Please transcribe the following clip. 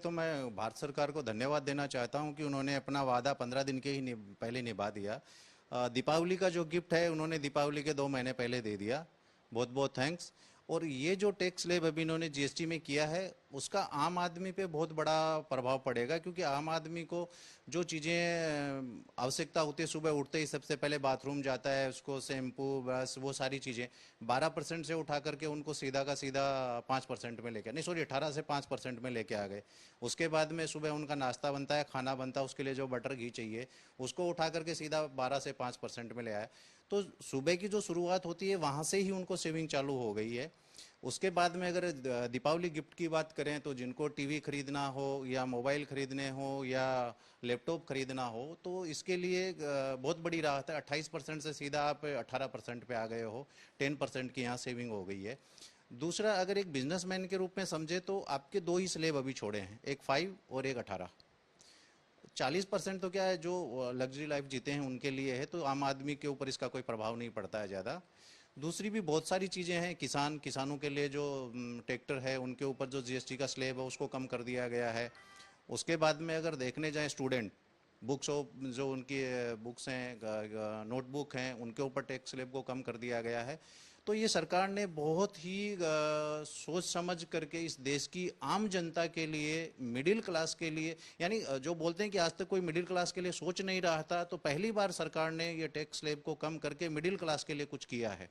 तो मैं भारत सरकार को धन्यवाद देना चाहता हूं कि उन्होंने अपना वादा 15 दिन के ही पहले निभा दिया। दीपावली का जो गिफ्ट है उन्होंने दीपावली के 2 महीने पहले दे दिया। बहुत बहुत थैंक्स। और ये जो टैक्स स्लैब अभी इन्होंने जीएसटी में किया है उसका आम आदमी पे बहुत बड़ा प्रभाव पड़ेगा, क्योंकि आम आदमी को जो चीज़ें आवश्यकता होती है, सुबह उठते ही सबसे पहले बाथरूम जाता है, उसको शैम्पू बस वो सारी चीज़ें 12% से उठा करके उनको सीधा का सीधा 5% में लेके, नहीं सॉरी 18 से 5% में लेके आ गए। उसके बाद में सुबह उनका नाश्ता बनता है, खाना बनता है, उसके लिए जो बटर घी चाहिए उसको उठा करके सीधा 12 से 5% में ले आया। तो सुबह की जो शुरुआत होती है वहाँ से ही उनको सेविंग चालू हो गई है। उसके बाद में अगर दीपावली गिफ्ट की बात करें तो जिनको टीवी खरीदना हो या मोबाइल खरीदने हो या लैपटॉप खरीदना हो तो इसके लिए बहुत बड़ी राहत है। 28% से सीधा आप 18% पे आ गए हो। 10% की यहाँ सेविंग हो गई है। दूसरा, अगर एक बिजनेसमैन के रूप में समझे तो आपके दो ही स्लेब अभी छोड़े हैं, एक 5 और एक 18। 40% तो क्या है जो लग्जरी लाइफ जीते हैं उनके लिए है, तो आम आदमी के ऊपर इसका कोई प्रभाव नहीं पड़ता है ज़्यादा। दूसरी भी बहुत सारी चीज़ें हैं, किसानों के लिए जो ट्रैक्टर है उनके ऊपर जो जीएसटी का स्लेब है उसको कम कर दिया गया है। उसके बाद में अगर देखने जाएं स्टूडेंट बुक्स, जो उनकी बुक्स हैं, नोटबुक हैं, उनके ऊपर टैक्स स्लेब को कम कर दिया गया है। तो ये सरकार ने बहुत ही सोच समझ करके इस देश की आम जनता के लिए, मिडिल क्लास के लिए, यानी जो बोलते हैं कि आज तक कोई मिडिल क्लास के लिए सोच नहीं रहा था, तो पहली बार सरकार ने ये टैक्स स्लेब को कम करके मिडिल क्लास के लिए कुछ किया है।